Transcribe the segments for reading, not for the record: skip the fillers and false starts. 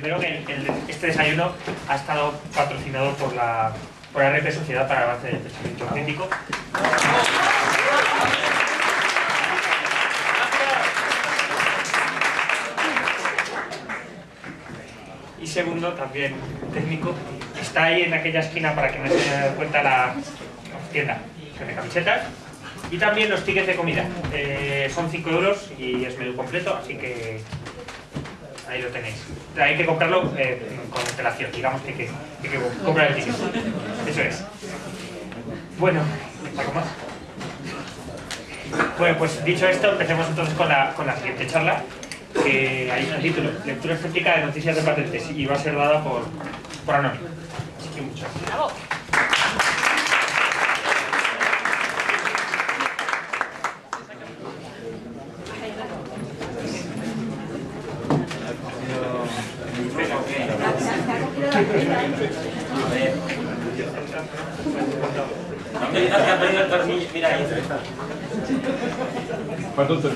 primero que este desayuno ha estado patrocinado por RP Sociedad para el Avance del Pensamiento Crítico. Y segundo, también técnico, está ahí en aquella esquina para que no se dé cuenta la tienda de camisetas. Y también los tickets de comida. Son 5 euros y es menú completo, así que ahí lo tenéis. Hay que comprarlo con antelación, digamos que hay que comprar el ticket. Eso es. Bueno, ¿algo más? Bueno, pues dicho esto, empecemos entonces con la siguiente charla, que hay un título: Lectura escéptica de noticias de patentes, y va a ser dada por Anónimo. Así que muchas gracias. Mira ahí.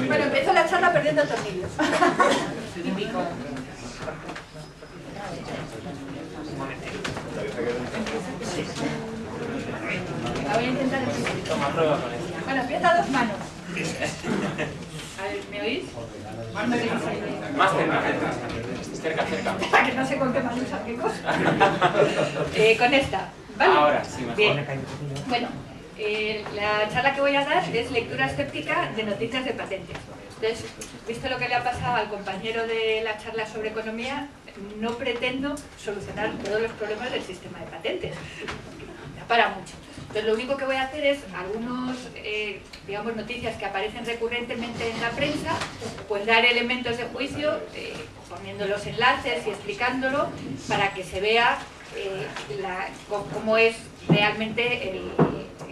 Bueno, empiezo la charla perdiendo tornillos. La voy a intentar empezar. Toma, prueba con esto. Bueno, empieza a 2 manos. A ver, ¿me oís? Más cerca. Cerca. Que no sé con qué mano usar qué cosa. Con esta, ¿vale? Ahora sí, mejor. Bien. Bueno, la charla que voy a dar es lectura escéptica de noticias de patentes. Entonces, visto lo que le ha pasado al compañero de la charla sobre economía, no pretendo solucionar todos los problemas del sistema de patentes. Da para mucho. Entonces, lo único que voy a hacer es algunos, digamos, noticias que aparecen recurrentemente en la prensa, pues dar elementos de juicio, poniendo los enlaces y explicándolo para que se vea cómo es realmente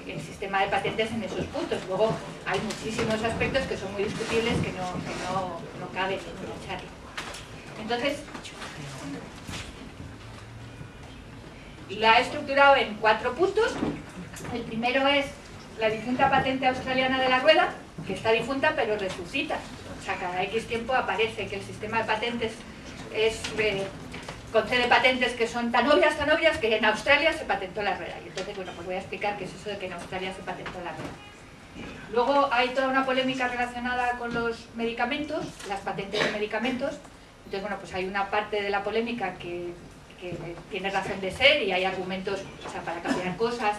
el sistema de patentes en esos puntos. Luego hay muchísimos aspectos que son muy discutibles que no caben en una charla. Entonces, la he estructurado en 4 puntos. El primero es la difunta patente australiana de la rueda, que está difunta pero resucita. O sea, cada X tiempo aparece que el sistema de patentes concede patentes que son tan obvias que en Australia se patentó la rueda. Y entonces, bueno, pues voy a explicar qué es eso de que en Australia se patentó la rueda. Luego hay toda una polémica relacionada con los medicamentos, las patentes de medicamentos. Entonces, bueno, pues hay una parte de la polémica que tiene razón de ser y hay argumentos, o sea, para cambiar cosas,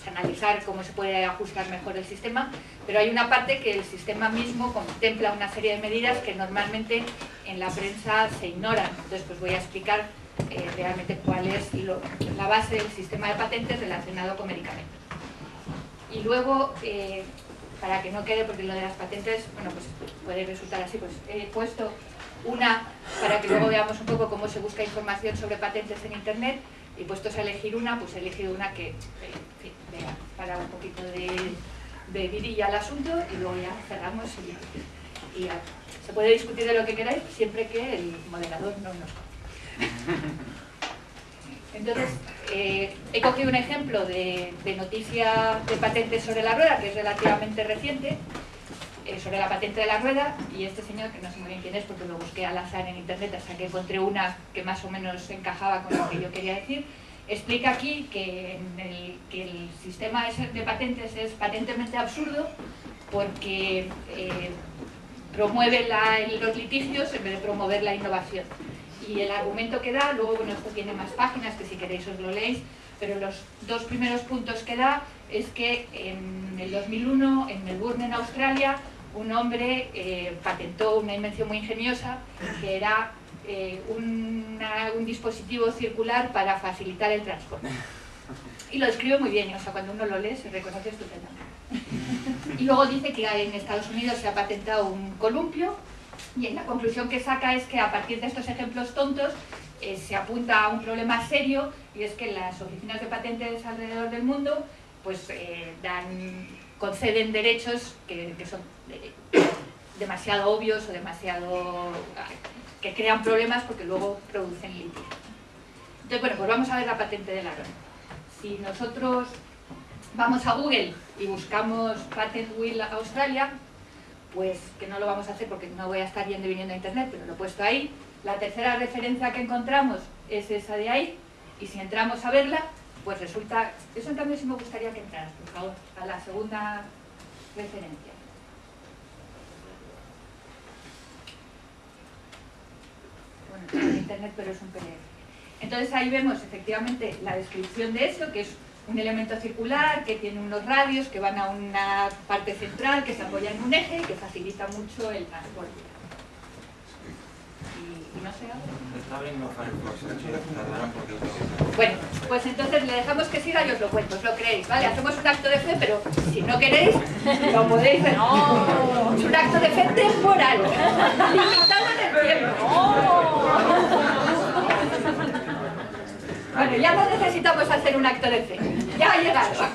analizar cómo se puede ajustar mejor el sistema, pero hay una parte que el sistema mismo contempla una serie de medidas que normalmente en la prensa se ignoran. Entonces, pues voy a explicar realmente cuál es la base del sistema de patentes relacionado con medicamentos. Y luego, para que no quede, porque lo de las patentes, bueno, pues puede resultar así, pues he puesto una para que luego veamos un poco cómo se busca información sobre patentes en internet, y puestos a elegir una, pues he elegido una que, en fin, vea, para un poquito de vidilla al asunto, y luego ya cerramos y ya. Se puede discutir de lo que queráis, siempre que el moderador no nos corte. Entonces, he cogido un ejemplo de noticia de patentes sobre la rueda, que es relativamente reciente, sobre la patente de la rueda, y este señor, que no sé muy bien quién es porque lo busqué al azar en internet hasta que encontré una que más o menos encajaba con lo que yo quería decir, explica aquí que el sistema de patentes es patentemente absurdo porque promueve los litigios en vez de promover la innovación. Y el argumento que da, luego, bueno, esto tiene más páginas que si queréis os lo leéis, pero los 2 primeros puntos que da es que en el 2001, en Melbourne, en Australia, un hombre patentó una invención muy ingeniosa, que era un dispositivo circular para facilitar el transporte. Y lo describe muy bien, o sea, cuando uno lo lee se reconoce estupendamente. Y luego dice que en Estados Unidos se ha patentado un columpio, y en la conclusión que saca es que a partir de estos ejemplos tontos se apunta a un problema serio, y es que las oficinas de patentes alrededor del mundo pues conceden derechos que son demasiado obvios o demasiado que crean problemas porque luego producen litigio. Entonces, bueno, pues vamos a ver la patente de la rueda. Si nosotros vamos a Google y buscamos Patent Wheel Australia, pues que no lo vamos a hacer porque no voy a estar yendo y viniendo a internet, pero lo he puesto ahí, La tercera referencia que encontramos es esa de ahí, y si entramos a verla, pues resulta... Eso también sí me gustaría que entraras, por favor, a la segunda referencia. Bueno, está en internet, pero es un PDF. Entonces ahí vemos efectivamente la descripción de eso, que es un elemento circular, que tiene unos radios que van a una parte central, que se apoya en un eje y que facilita mucho el transporte. Y no sé algo. Bueno, pues entonces le dejamos que siga y os lo cuento, os lo creéis, ¿vale? Hacemos un acto de fe, pero si no queréis, lo podéis ver. ¡Oh! Es un acto de fe temporal, limitado en el tiempo. Bueno, ya no necesitamos hacer un acto de fe, ya ha llegado.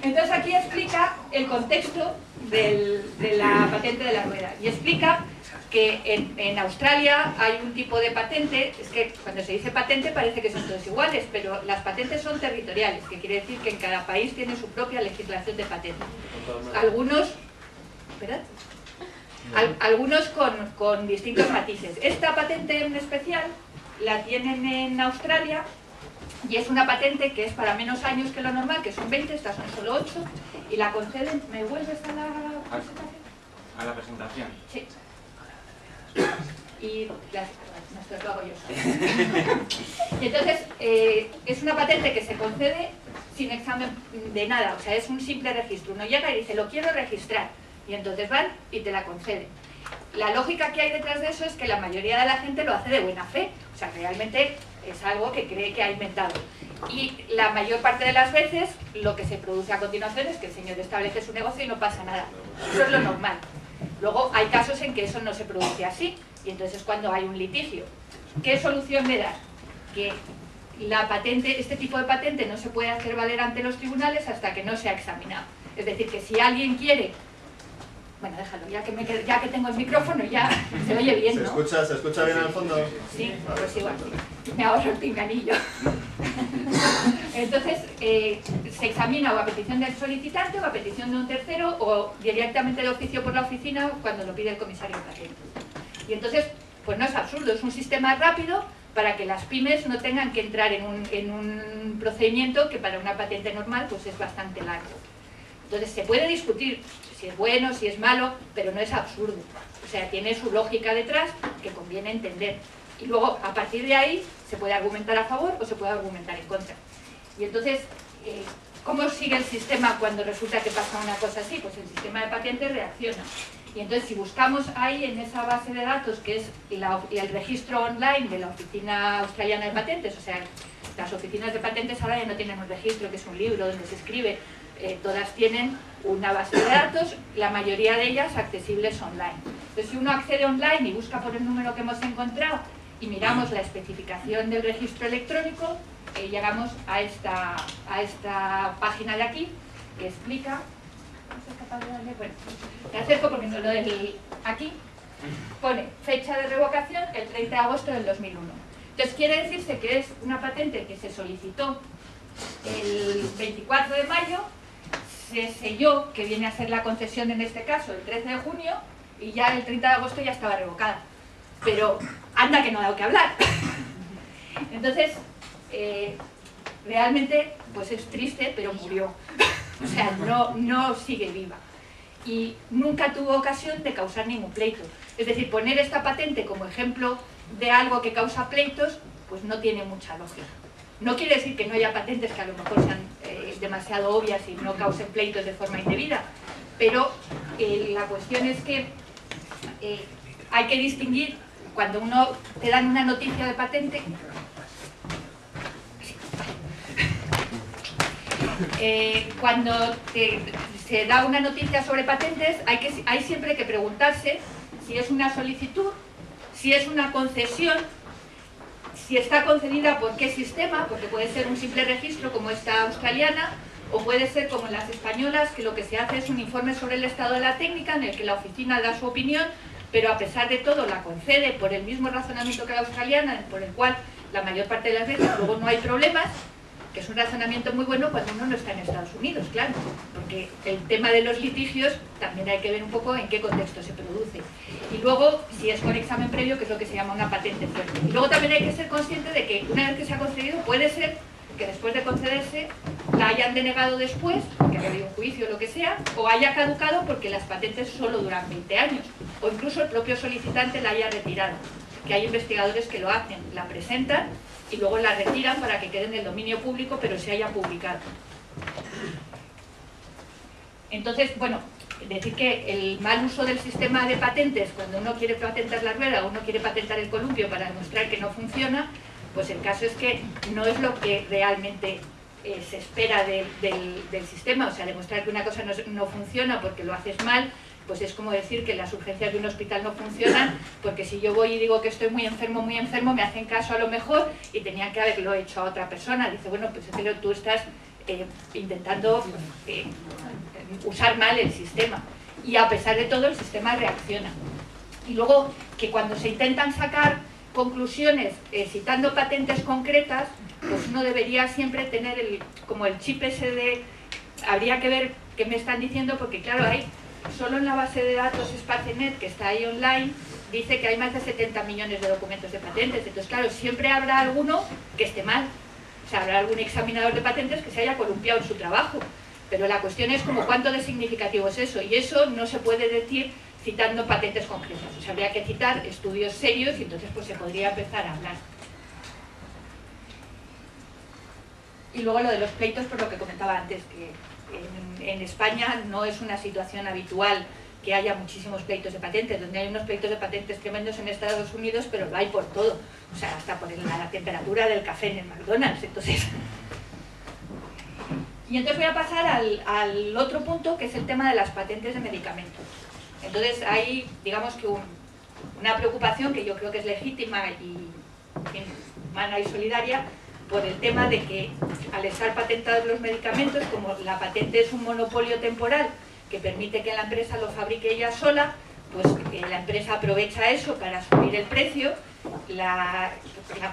Entonces aquí explica el contexto de la patente de la rueda y explica que en Australia hay un tipo de patente, es que cuando se dice patente parece que son todos iguales, pero las patentes son territoriales, que quiere decir que en cada país tiene su propia legislación de patente. Algunos, ¿verdad? Algunos con distintos matices. Esta patente en especial la tienen en Australia y es una patente que es para menos años que lo normal, que son 20, estas son solo 8, y la conceden... ¿Me vuelves a la presentación? ¿A la presentación? Sí. Y esto lo hago yo sola. Y entonces, es una patente que se concede sin examen de nada, o sea, es un simple registro. Uno llega y dice, lo quiero registrar, y entonces van y te la conceden. La lógica que hay detrás de eso es que la mayoría de la gente lo hace de buena fe, o sea, realmente es algo que cree que ha inventado. Y la mayor parte de las veces lo que se produce a continuación es que el señor establece su negocio y no pasa nada. Eso es lo normal. Luego hay casos en que eso no se produce así, y entonces es cuando hay un litigio. ¿Qué solución me da? Que la patente, este tipo de patente no se puede hacer valer ante los tribunales hasta que no se ha examinado. Es decir, que si alguien quiere... Bueno, déjalo, ya que tengo el micrófono ya se oye bien, ¿no? ¿Se escucha bien al fondo? Sí, pues igual, me ahorro el pinganillo. Entonces, se examina o a petición del solicitante o a petición de un tercero o directamente de oficio por la oficina cuando lo pide el comisario de patentes. Y entonces, pues no es absurdo, es un sistema rápido para que las pymes no tengan que entrar en un procedimiento que para una patente normal pues es bastante largo. Entonces se puede discutir si es bueno, si es malo, pero no es absurdo. O sea, tiene su lógica detrás que conviene entender. Y luego, a partir de ahí, se puede argumentar a favor o se puede argumentar en contra. Y entonces, ¿cómo sigue el sistema cuando resulta que pasa una cosa así? Pues el sistema de patentes reacciona. Y entonces, si buscamos ahí en esa base de datos, que es el registro online de la Oficina Australiana de Patentes, o sea, las oficinas de patentes ahora ya no tienen un registro, que es un libro donde se escribe, todas tienen una base de datos, la mayoría de ellas accesibles online. Entonces, si uno accede online y busca por el número que hemos encontrado y miramos la especificación del registro electrónico, llegamos a esta página de aquí, que explica... ¿No soy capaz de darle? Bueno, me acerco porque no lo del... Aquí pone fecha de revocación el 30 de agosto del 2001. Entonces, quiere decirse que es una patente que se solicitó el 24 de mayo, se selló, que viene a ser la concesión en este caso, el 13 de junio, y ya el 30 de agosto ya estaba revocada. Pero anda que no ha dado que hablar. Entonces, realmente, pues es triste, pero murió. O sea, no sigue viva. Y nunca tuvo ocasión de causar ningún pleito. Es decir, poner esta patente como ejemplo de algo que causa pleitos, pues no tiene mucha lógica. No quiere decir que no haya patentes que a lo mejor sean demasiado obvias y no causen pleitos de forma indebida, pero la cuestión es que hay que distinguir cuando te dan una noticia de patente. Cuando se da una noticia sobre patentes, hay siempre que preguntarse si es una solicitud, si es una concesión, si está concedida por qué sistema, porque puede ser un simple registro como esta australiana, o puede ser como las españolas, que lo que se hace es un informe sobre el estado de la técnica en el que la oficina da su opinión, pero a pesar de todo la concede por el mismo razonamiento que la australiana, por el cual la mayor parte de las veces luego no hay problemas, que es un razonamiento muy bueno cuando uno no está en Estados Unidos, claro, porque el tema de los litigios también hay que ver un poco en qué contexto se produce. Y luego, si es con examen previo, que es lo que se llama una patente fuerte. Y luego también hay que ser consciente de que una vez que se ha concedido, puede ser que después de concederse la hayan denegado después, que haya habido un juicio o lo que sea, o haya caducado porque las patentes solo duran 20 años, o incluso el propio solicitante la haya retirado, que hay investigadores que lo hacen, la presentan y luego la retiran para que quede en el dominio público, pero se haya publicado. Entonces, bueno, decir que el mal uso del sistema de patentes, cuando uno quiere patentar la rueda o uno quiere patentar el columpio para demostrar que no funciona, pues el caso es que no es lo que realmente se espera del sistema. O sea, demostrar que una cosa no funciona porque lo haces mal, pues es como decir que las urgencias de un hospital no funcionan, porque si yo voy y digo que estoy muy enfermo, me hacen caso a lo mejor y tenían que haberlo hecho a otra persona. Dice, bueno, pues pero tú estás intentando usar mal el sistema. Y a pesar de todo, el sistema reacciona. Y luego, que cuando se intentan sacar conclusiones citando patentes concretas, pues uno debería siempre tener como el chip ese de... Habría que ver qué me están diciendo, porque claro, hay solo en la base de datos Sparcenet, que está ahí online, dice que hay más de 70 millones de documentos de patentes. Entonces, claro, siempre habrá alguno que esté mal. O sea, habrá algún examinador de patentes que se haya columpiado en su trabajo. Pero la cuestión es como cuánto de significativo es eso. Y eso no se puede decir citando patentes concretas. O sea, habría que citar estudios serios y entonces pues se podría empezar a hablar. Y luego lo de los pleitos, por lo que comentaba antes, que en España no es una situación habitual que haya muchísimos pleitos de patentes, donde hay unos pleitos de patentes tremendos en Estados Unidos, pero lo hay por todo, o sea, hasta por la temperatura del café en el McDonald's. Entonces... Y entonces voy a pasar al otro punto, que es el tema de las patentes de medicamentos. Entonces hay, digamos que una preocupación que yo creo que es legítima y humana y solidaria, por el tema de que al estar patentados los medicamentos, como la patente es un monopolio temporal que permite que la empresa lo fabrique ella sola, pues la empresa aprovecha eso para subir el precio. La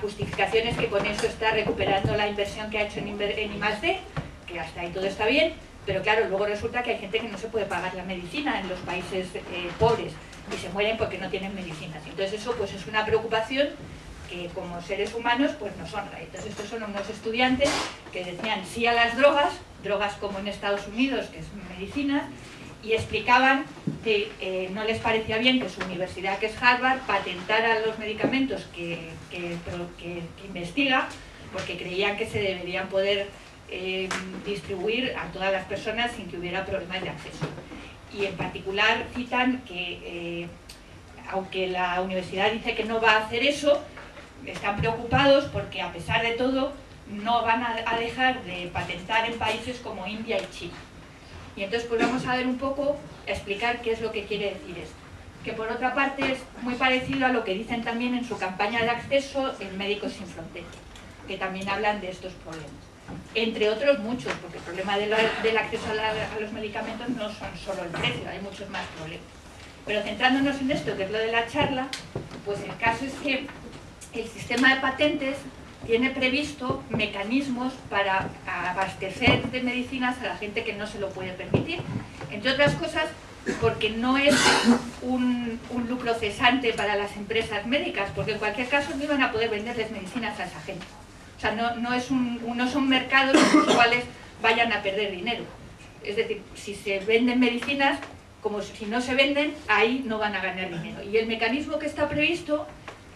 justificación es que con eso está recuperando la inversión que ha hecho en I+D, que hasta ahí todo está bien, pero claro, luego resulta que hay gente que no se puede pagar la medicina en los países pobres y se mueren porque no tienen medicinas. Entonces eso pues es una preocupación que como seres humanos pues nos honra. Entonces estos son unos estudiantes que decían sí a las drogas como en Estados Unidos, que es medicina, y explicaban que no les parecía bien que su universidad, que es Harvard, patentara los medicamentos que investiga, porque creían que se deberían poder distribuir a todas las personas sin que hubiera problemas de acceso. Y en particular citan que aunque la universidad dice que no va a hacer eso, están preocupados porque a pesar de todo no van a dejar de patentar en países como India y China. Y entonces pues vamos a ver un poco, a explicar qué es lo que quiere decir esto. Que por otra parte es muy parecido a lo que dicen también en su campaña de acceso en Médicos Sin Fronteras, que también hablan de estos problemas. Entre otros muchos, porque el problema del acceso a los medicamentos no son solo el precio, hay muchos más problemas. Pero centrándonos en esto, que es lo de la charla, pues el caso es que el sistema de patentes tiene previsto mecanismos para abastecer de medicinas a la gente que no se lo puede permitir. Entre otras cosas, porque no es un lucro cesante para las empresas médicas, porque en cualquier caso no iban a poder venderles medicinas a esa gente. O sea, no son mercados en los cuales vayan a perder dinero. Es decir, si se venden medicinas, como si no se venden, ahí no van a ganar dinero. Y el mecanismo que está previsto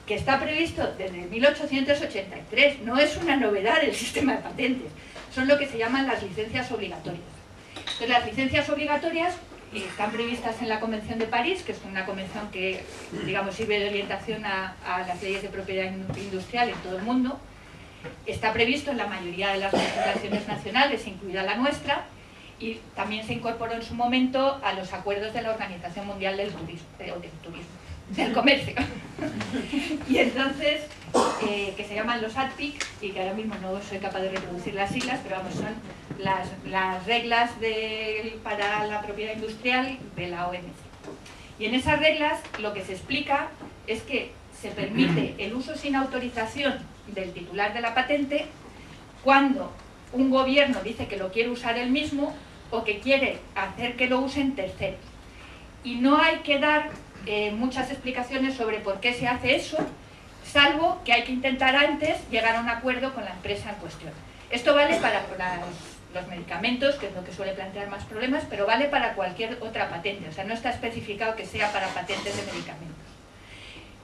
desde 1883, no es una novedad del sistema de patentes, son lo que se llaman las licencias obligatorias. Entonces, las licencias obligatorias están previstas en la Convención de París, que es una convención que, digamos, sirve de orientación a las leyes de propiedad industrial en todo el mundo. Está previsto en la mayoría de las legislaciones nacionales, incluida la nuestra, y también se incorporó en su momento a los acuerdos de la Organización Mundial del Comercio. Y entonces, que se llaman los ADPIC, y que ahora mismo no soy capaz de reproducir las siglas, pero vamos, son las reglas para la propiedad industrial de la OMC. Y en esas reglas lo que se explica es que se permite el uso sin autorización del titular de la patente cuando un gobierno dice que lo quiere usar él mismo o que quiere hacer que lo usen terceros. Y no hay que dar muchas explicaciones sobre por qué se hace eso, salvo que hay que intentar antes llegar a un acuerdo con la empresa en cuestión. Esto vale para los medicamentos, que es lo que suele plantear más problemas, pero vale para cualquier otra patente, o sea, no está especificado que sea para patentes de medicamentos.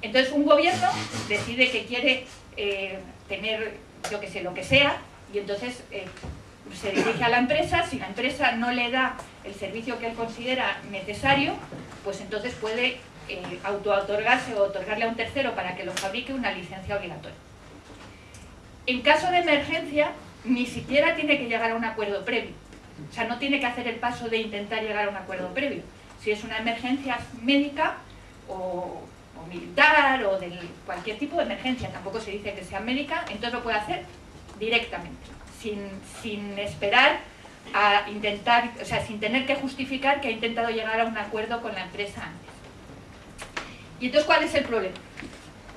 Entonces, un gobierno decide que quiere tener, yo que sé, lo que sea, y entonces se dirige a la empresa. Si la empresa no le da el servicio que él considera necesario, pues entonces puede auto-otorgarse o otorgarle a un tercero para que lo fabrique una licencia obligatoria. En caso de emergencia, ni siquiera tiene que llegar a un acuerdo previo. O sea, no tiene que hacer el paso de intentar llegar a un acuerdo previo. Si es una emergencia médica o militar o de cualquier tipo de emergencia, tampoco se dice que sea médica, entonces lo puede hacer directamente, sin esperar a intentar, o sea, sin tener que justificar que ha intentado llegar a un acuerdo con la empresa antes. ¿Y entonces cuál es el problema?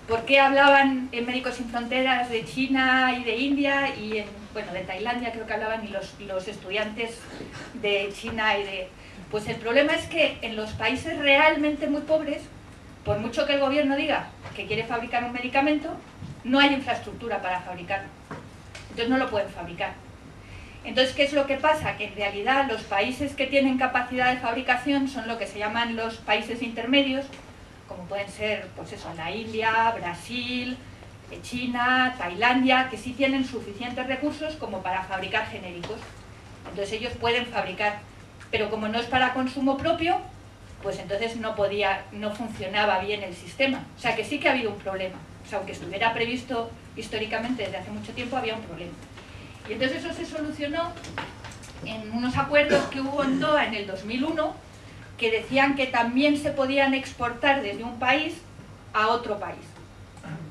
¿Por qué hablaban en Médicos Sin Fronteras de China y de India y bueno, de Tailandia creo que hablaban, y los estudiantes de China y de... Pues el problema es que en los países realmente muy pobres, por mucho que el gobierno diga que quiere fabricar un medicamento, no hay infraestructura para fabricarlo. Entonces no lo pueden fabricar. Entonces, ¿qué es lo que pasa? Que en realidad los países que tienen capacidad de fabricación son lo que se llaman los países intermedios, como pueden ser, pues eso, la India, Brasil, China, Tailandia, que sí tienen suficientes recursos como para fabricar genéricos. Entonces ellos pueden fabricar, pero como no es para consumo propio, pues entonces no funcionaba bien el sistema. O sea que sí que ha habido un problema. O sea, aunque estuviera previsto históricamente desde hace mucho tiempo, había un problema. Y entonces eso se solucionó en unos acuerdos que hubo en Doha en el 2001, que decían que también se podían exportar desde un país a otro país.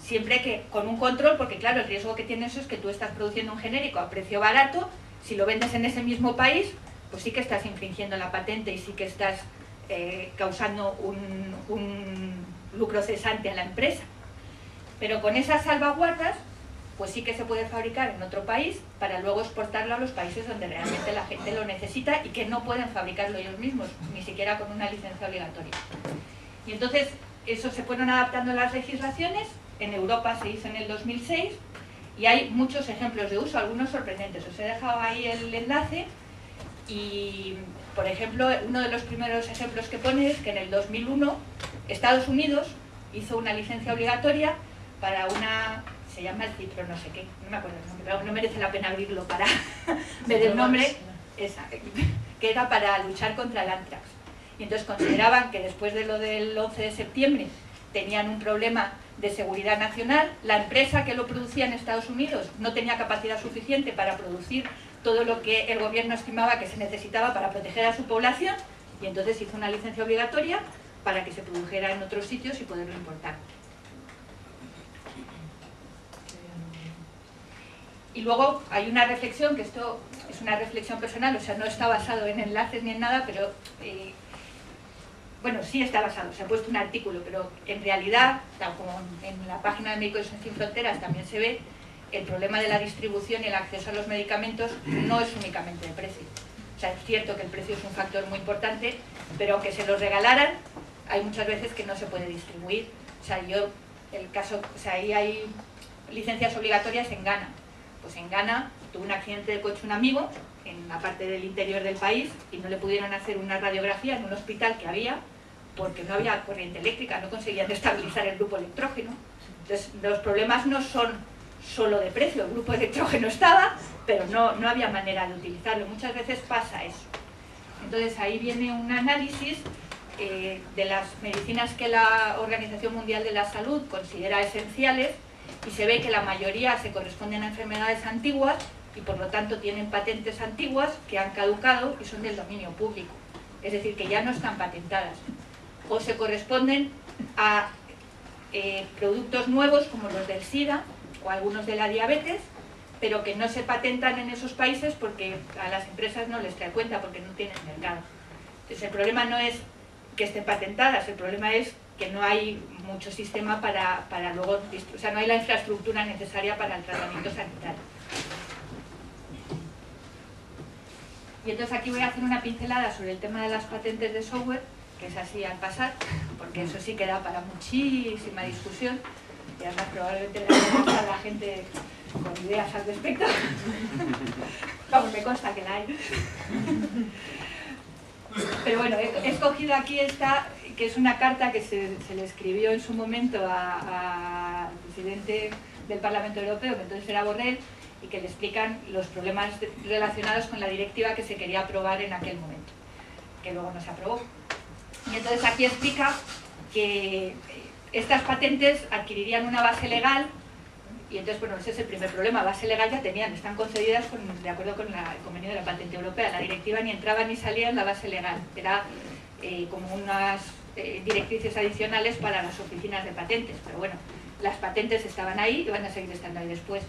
Siempre que con un control, porque claro, el riesgo que tiene eso es que tú estás produciendo un genérico a precio barato, si lo vendes en ese mismo país, pues sí que estás infringiendo la patente y sí que estás causando un lucro cesante a la empresa. Pero con esas salvaguardas, pues sí que se puede fabricar en otro país para luego exportarlo a los países donde realmente la gente lo necesita y que no pueden fabricarlo ellos mismos, ni siquiera con una licencia obligatoria. Y entonces, eso se fueron adaptando las legislaciones. En Europa se hizo en el 2006 y hay muchos ejemplos de uso, algunos sorprendentes. Os he dejado ahí el enlace y, por ejemplo, uno de los primeros ejemplos que pone es que en el 2001 Estados Unidos hizo una licencia obligatoria para una... se llama el cipro no sé qué, no me acuerdo el nombre, pero no merece la pena abrirlo para ver el nombre, que era para luchar contra el anthrax. Y entonces consideraban que después de lo del 11 de septiembre tenían un problema de seguridad nacional, la empresa que lo producía en Estados Unidos no tenía capacidad suficiente para producir todo lo que el gobierno estimaba que se necesitaba para proteger a su población, y entonces hizo una licencia obligatoria para que se produjera en otros sitios y poderlo importar. Y luego hay una reflexión, que esto es una reflexión personal, o sea, no está basado en enlaces ni en nada, pero bueno, sí está basado, se ha puesto un artículo, pero en realidad, tal como en la página de Médicos Sin Fronteras también se ve, el problema de la distribución y el acceso a los medicamentos no es únicamente el precio. O sea, es cierto que el precio es un factor muy importante, pero aunque se los regalaran, hay muchas veces que no se puede distribuir. O sea, ahí hay licencias obligatorias en Ghana. Pues en Ghana tuvo un accidente de coche un amigo en la parte del interior del país y no le pudieron hacer una radiografía en un hospital que había porque no había corriente eléctrica, no conseguían estabilizar el grupo electrógeno. Entonces los problemas no son solo de precio, el grupo electrógeno estaba, pero no había manera de utilizarlo. Muchas veces pasa eso. Entonces ahí viene un análisis de las medicinas que la Organización Mundial de la Salud considera esenciales, y se ve que la mayoría se corresponden a enfermedades antiguas y por lo tanto tienen patentes antiguas que han caducado y son del dominio público, es decir, que ya no están patentadas, o se corresponden a productos nuevos como los del SIDA o algunos de la diabetes, pero que no se patentan en esos países porque a las empresas no les trae cuenta porque no tienen mercado. Entonces el problema no es que estén patentadas, el problema es que no hay mucho sistema para luego, o sea, no hay la infraestructura necesaria para el tratamiento sanitario. Y entonces aquí voy a hacer una pincelada sobre el tema de las patentes de software, que es así al pasar, porque eso sí que da para muchísima discusión, y además probablemente le gusta a la gente con ideas al respecto. Vamos, me consta que la hay. Pero bueno, he escogido aquí esta, que es una carta que se le escribió en su momento al presidente del Parlamento Europeo, que entonces era Borrell, y que le explican los problemas relacionados con la directiva que se quería aprobar en aquel momento, que luego no se aprobó. Y entonces aquí explica que estas patentes adquirirían una base legal, y entonces, bueno, ese es el primer problema. Base legal ya tenían, están concedidas de acuerdo con el convenio de la patente europea. La directiva ni entraba ni salía en la base legal, era como unas directrices adicionales para las oficinas de patentes, pero bueno, las patentes estaban ahí y van a seguir estando ahí después.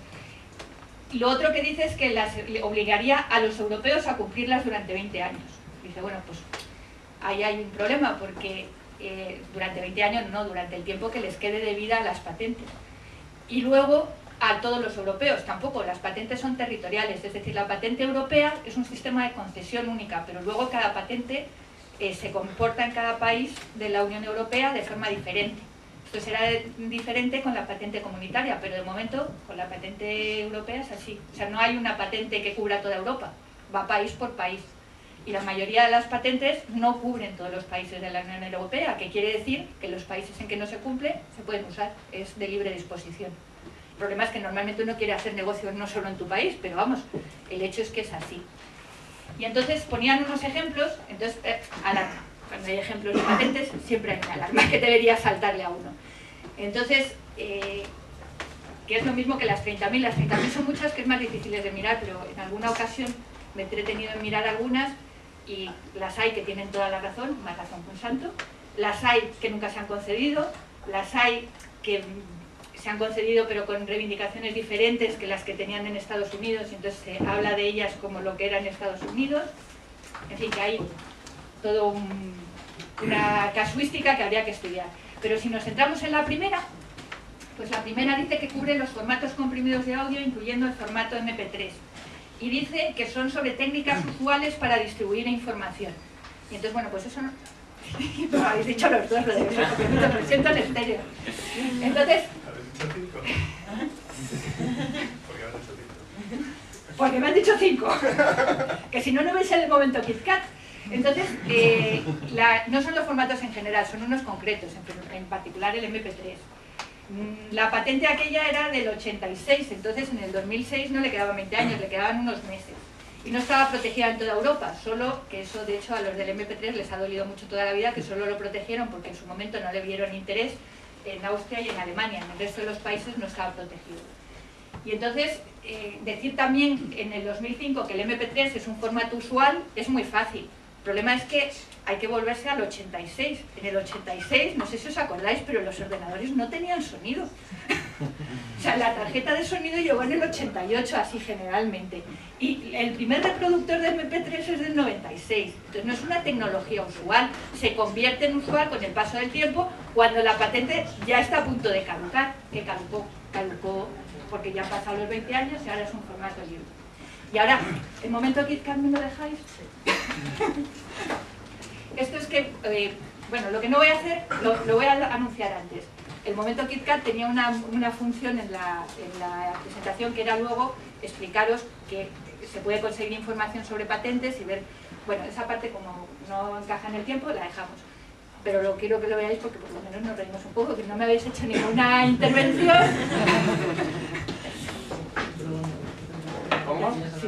Y lo otro que dice es que le obligaría a los europeos a cumplirlas durante 20 años. Dice, bueno, pues ahí hay un problema, porque durante 20 años no, durante el tiempo que les quede de vida a las patentes. Y luego a todos los europeos, tampoco, las patentes son territoriales, es decir, la patente europea es un sistema de concesión única, pero luego cada patente se comporta en cada país de la Unión Europea de forma diferente. Esto será diferente con la patente comunitaria, pero de momento con la patente europea es así. O sea, no hay una patente que cubra toda Europa, va país por país. Y la mayoría de las patentes no cubren todos los países de la Unión Europea, que quiere decir que los países en que no se cumple se pueden usar, es de libre disposición. El problema es que normalmente uno quiere hacer negocios no solo en tu país, pero vamos, el hecho es que es así. Y entonces ponían unos ejemplos, entonces alarma. Cuando hay ejemplos de patentes siempre hay una alarma que debería saltarle a uno. Entonces, que es lo mismo que las 30.000. Las 30.000 son muchas que es más difíciles de mirar, pero en alguna ocasión me he entretenido en mirar algunas y las hay que tienen toda la razón, más razón que un santo, las hay que nunca se han concedido, las hay que se han concedido pero con reivindicaciones diferentes que las que tenían en Estados Unidos, y entonces se habla de ellas como lo que era en Estados Unidos. En fin, que hay todo una casuística que habría que estudiar. Pero si nos centramos en la primera, pues la primera dice que cubre los formatos comprimidos de audio, incluyendo el formato MP3. Y dice que son sobre técnicas usuales para distribuir información. Y entonces, bueno, pues eso no... Lo habéis dicho los dos, lo de lo siento en estéreo. Entonces... Porque me han dicho 5. Que si no, no veis el momento KitKat. Entonces, no son los formatos en general, son unos concretos, en particular el MP3. La patente aquella era del 86, entonces en el 2006 no le quedaban 20 años, le quedaban unos meses. Y no estaba protegida en toda Europa, solo que eso de hecho a los del MP3 les ha dolido mucho toda la vida, que solo lo protegieron porque en su momento no le vieron interés en Austria y en Alemania, en el resto de los países no estaba protegido. Y entonces, decir también en el 2005 que el MP3 es un formato usual es muy fácil. El problema es que hay que volverse al 86. En el 86, no sé si os acordáis, pero los ordenadores no tenían sonido. O sea, la tarjeta de sonido llegó en el 88, así generalmente. Y el primer reproductor de MP3 es del 96. Entonces no es una tecnología usual. Se convierte en usual con el paso del tiempo cuando la patente ya está a punto de caducar. Que caducó porque ya han pasado los 20 años y ahora es un formato libre. Y ahora, el momento KitKat, ¿me lo dejáis? Esto es que, bueno, lo que no voy a hacer, lo voy a anunciar antes. El momento KitKat tenía una función en la presentación que era luego explicaros que se puede conseguir información sobre patentes y ver, bueno, esa parte como no encaja en el tiempo, la dejamos. Pero lo quiero que lo veáis porque por lo menos nos reímos un poco, que no me habéis hecho ninguna intervención. ¿Cómo? Sí.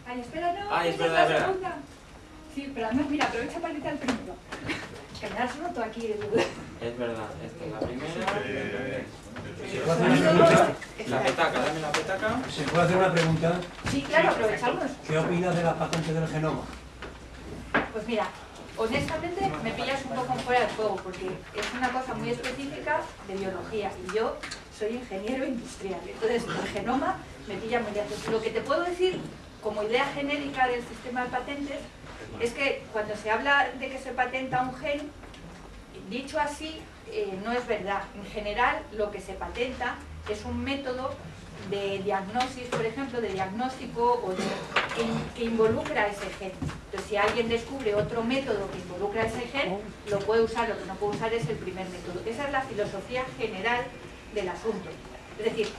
Ay, espera, no. Ay, es verdad, es verdad. Sí, pero además, mira, aprovecha para quitar el primero. Que me has roto aquí el... Es verdad, esta es la primera. ¿Se puede hacer una pregunta? La petaca, dame la petaca. ¿Se puede hacer una pregunta? Sí, claro, aprovechamos. ¿Qué opinas de la patente del genoma? Pues mira, honestamente me pillas un poco fuera de juego porque es una cosa muy específica de biología y yo soy ingeniero industrial, entonces el genoma me pilla muy lejos. Lo que te puedo decir como idea genérica del sistema de patentes es que cuando se habla de que se patenta un gen, dicho así, no es verdad. En general, lo que se patenta es un método de diagnosis, por ejemplo, de diagnóstico o de que involucra ese gen. Entonces, si alguien descubre otro método que involucra ese gen, lo puede usar. Lo que no puede usar es el primer método. Esa es la filosofía general del asunto. Es decir,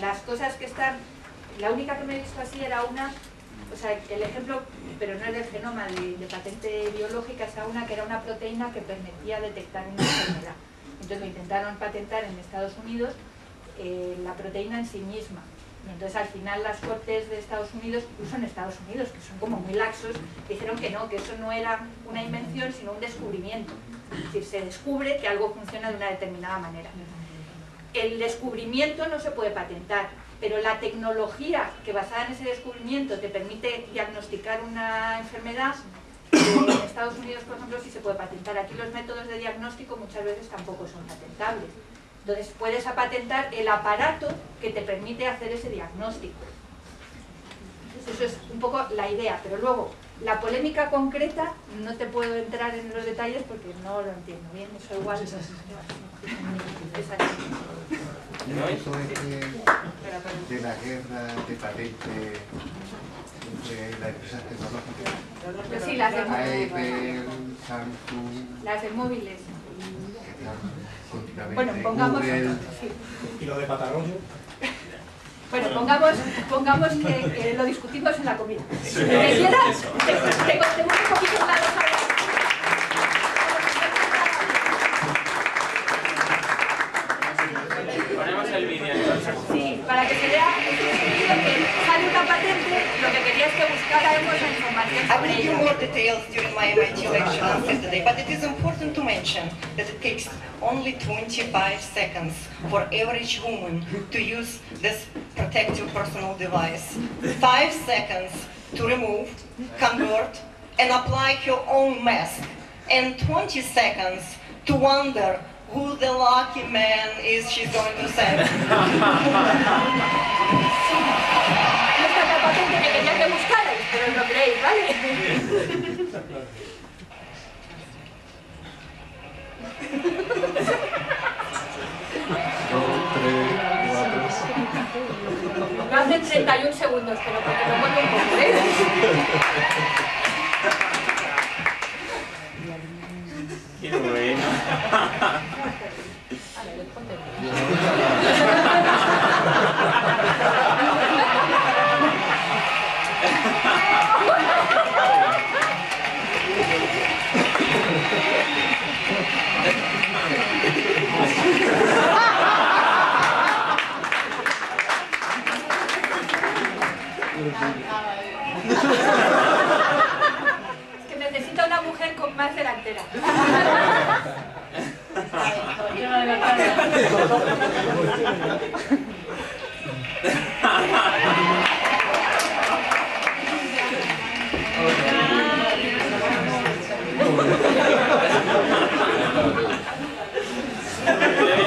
las cosas que están... La única que me he visto así era una... O sea, el ejemplo, pero no es del genoma, de patente biológica, es una que era una proteína que permitía detectar una enfermedad. Entonces lo intentaron patentar en Estados Unidos, la proteína en sí misma. Y entonces al final las cortes de Estados Unidos, incluso en Estados Unidos, que son como muy laxos, dijeron que no, que eso no era una invención, sino un descubrimiento. Es decir, se descubre que algo funciona de una determinada manera. El descubrimiento no se puede patentar, pero la tecnología que basada en ese descubrimiento te permite diagnosticar una enfermedad, en Estados Unidos, por ejemplo, sí se puede patentar. Aquí los métodos de diagnóstico muchas veces tampoco son patentables. Entonces puedes patentar el aparato que te permite hacer ese diagnóstico. Entonces, eso es un poco la idea, pero luego la polémica concreta no te puedo entrar en los detalles porque no lo entiendo bien. Eso igual es así. Eso de la guerra de patente entre las empresas tecnológicas, Sí, las de Apple, Samsung, las de móviles. que están continuamente, Bueno, pongamos... Google. Sí. ¿Y lo de patarroyo? Bueno, pongamos que lo discutimos en la comida. Si me quieras, te contemos un poquito más de Ponemos el vídeo entonces. Sí, para que se vea que sale una patente, lo que quería es que buscáramos la información I sobre will give ella. more details during my MIT lecture on Saturday, but it is important to mention that it takes only 25 seconds for average woman to use this protective personal device. 5 seconds to remove, convert, and apply her own mask. And 20 seconds to wonder who the lucky man is she's going to send. Esta es la patente que quería que buscarais, pero os lo creéis, ¿vale? Lo hacen 31 segundos, pero porque me vuelvo un poco, ¿eh? Qué bueno. Es que necesito una mujer con más delantera.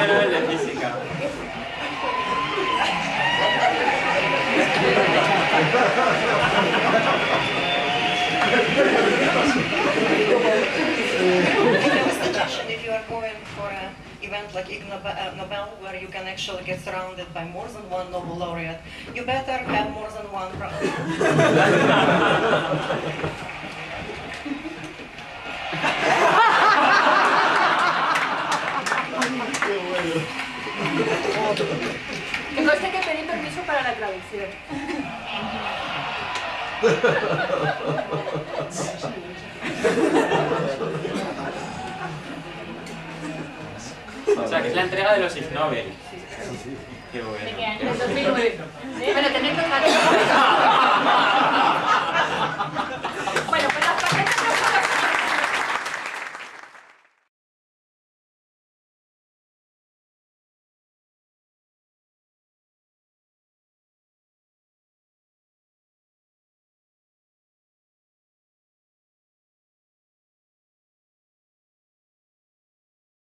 El de física. If you are going for an event like Ig Nobel, where you can actually get surrounded by more than one Nobel laureate, you better have more than one brother. Que conste que pedí permiso para la traducción. O sea, que es la entrega de los Ig Nobel. Qué bueno. En el 2009. Bueno, tenéis los datos.